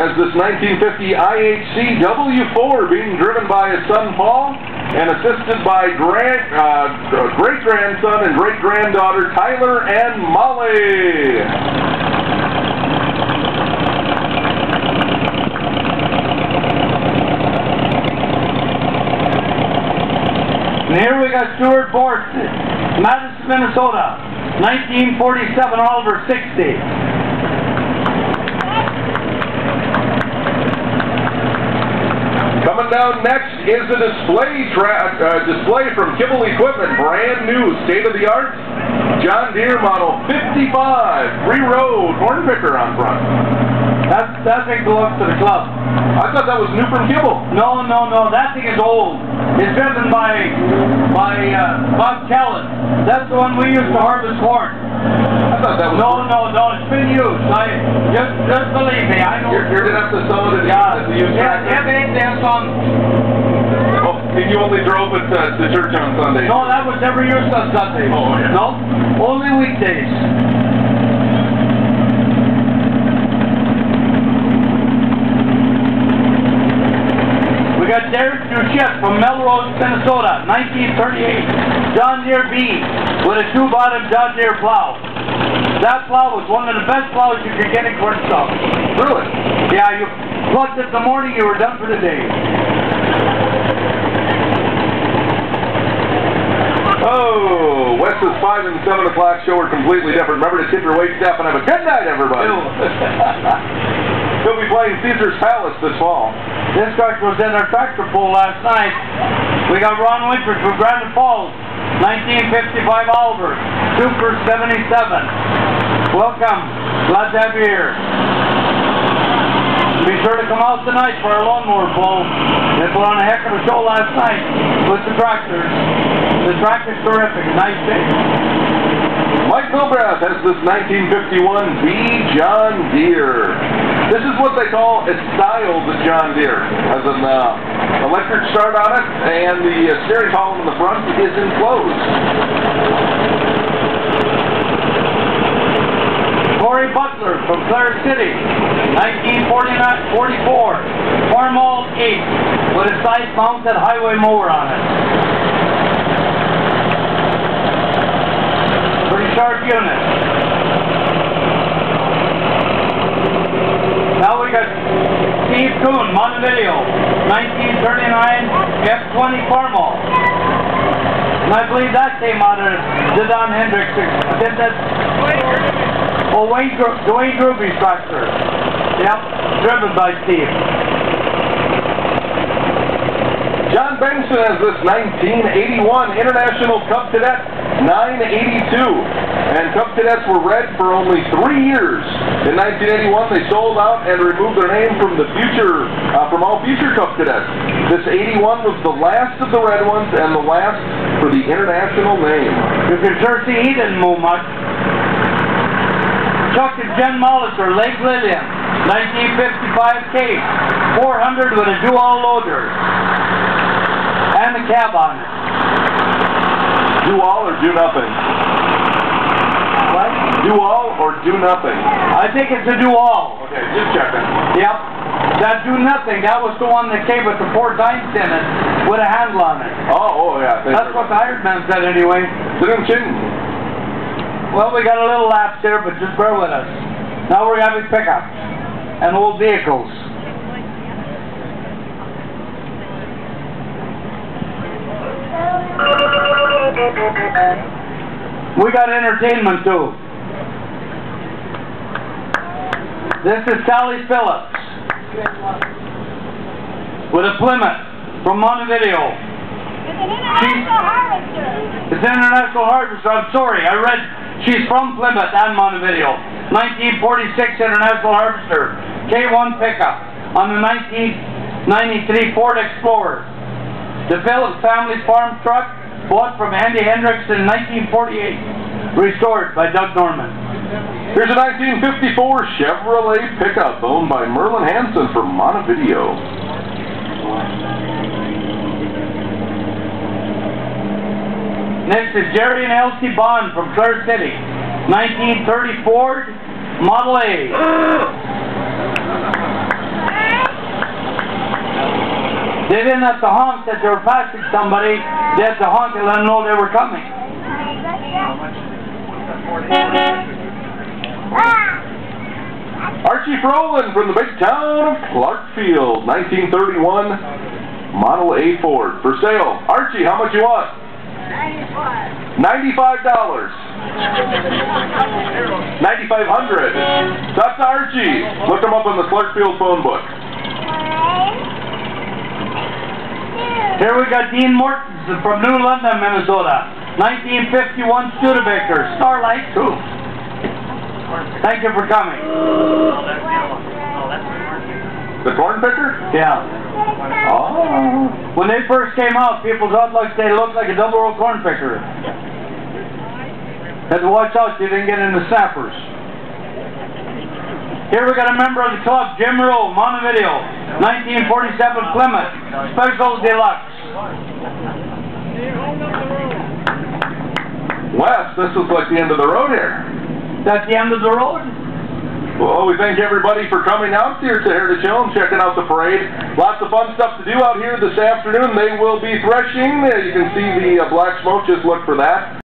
has this 1950 IHC W4 being driven by his son Paul and assisted by great-grandson and great-granddaughter Tyler and Molly. And here we got Stuart Bort, Madison, Minnesota, 1947 Oliver 60. Coming down next is a display from Kibble Equipment, brand new, state-of-the-art, John Deere model 55, three-row corn picker on front. That thing belongs to the club. I thought that was new from Kibble. No, that thing is old. It's driven by Bob Kellett. That's the one we used to harvest corn. I thought that was... No, it's been used. Just believe me, I know. You're going to have to sell it at the used tractor? Yeah, it ain't on. Oh, and you only drove it to church on Sunday? No, that was never used on Sunday. Oh, yeah. No, only weekdays. We got Derek Duchette from Melrose, Minnesota, 1938. John Deere B with a two-bottom John Deere plow. That plow was one of the best plows you could get in corn stuff. Really? Yeah, you plugged it in the morning, you were done for the day. Oh, Wes's 5 and 7 o'clock show are completely different. Remember to tip your wait staff and have a good night, everybody. He'll be playing Caesar's Palace this fall. This tractor was in our tractor pool last night. We got Ron Winters from Grand Falls, 1955 Oliver, Super 77. Welcome. Glad to have you here. Be sure to come out tonight for our lawnmower blow. They put on a heck of a show last night with the tractors. The tractor's terrific. Nice day. Mike Milbrath has this 1951 B John Deere. This is what they call a styled John Deere. Has an electric start on it, and the steering column in the front is enclosed. Corey Butler from Clare City, 1944, Farmall 8 with a side-mounted highway mower on it. Pretty sharp unit. Now we got Steve Kuhn, Montevideo, 1939 F20 Farmall. And I believe that came out of the Don Hendricks. Did that? Oh, Dwayne Gruby's tractor. Yep, driven by Steve. John Benson has this 1981 International Cub Cadet 982. And Cub Cadets were red for only 3 years. In 1981, they sold out and removed their name from the from all future Cub Cadets. This 81 was the last of the red ones and the last for the international name. You can sure see he didn't move much. Chuck and Jen Molliser, Lake Lillian, 1955 case, 400 with a dual loader, and a cab on it. Do all or do nothing? What? Do all or do nothing? I think it's a do all. Okay, just checking. Yep. That do nothing, that was the one that came with the 4 times in it, with a handle on it. Oh yeah. That's what the hired man said anyway. Well, we got a little lapse there, but just bear with us. Now we're having pickups and old vehicles. We got entertainment too. This is Sally Phillips with a Plymouth from Montevideo. It's an international harvester. It's an international harvester. I'm sorry, I read she's from Plymouth and Montevideo. 1946 International Harvester, K1 pickup on the 1993 Ford Explorer. The Phillips family farm truck bought from Andy Hendricks in 1948, restored by Doug Norman. Here's a 1954 Chevrolet pickup owned by Merlin Hanson from Montevideo. Next is Jerry and Elsie Bond from Clare City, 1930 Ford Model A. They didn't have to honk that they were passing somebody. They had to honk and let them know they were coming. Archie Frolin from the big town of Clarkfield, 1931 Model A Ford. For sale. Archie, how much you want? $95. $9,500. Talk to Archie. Look him up on the Clarkfield phone book. Here we got Dean Mortensen from New London, Minnesota. 1951 Studebaker. Starlight. Cool. Thank you for coming. The corn picker? Yeah. Oh. When they first came out, people thought like they looked like a double-row corn picker. Had to watch out so you didn't get into snappers. Here we got a member of the club, Jim Rowe, Montevideo, 1947 Plymouth, Special Deluxe. Wes, this is like the end of the road here. That's the end of the road? Well, we thank everybody for coming out here to Heritage Hill and checking out the parade. Lots of fun stuff to do out here this afternoon. They will be threshing. You can see the black smoke. Just look for that.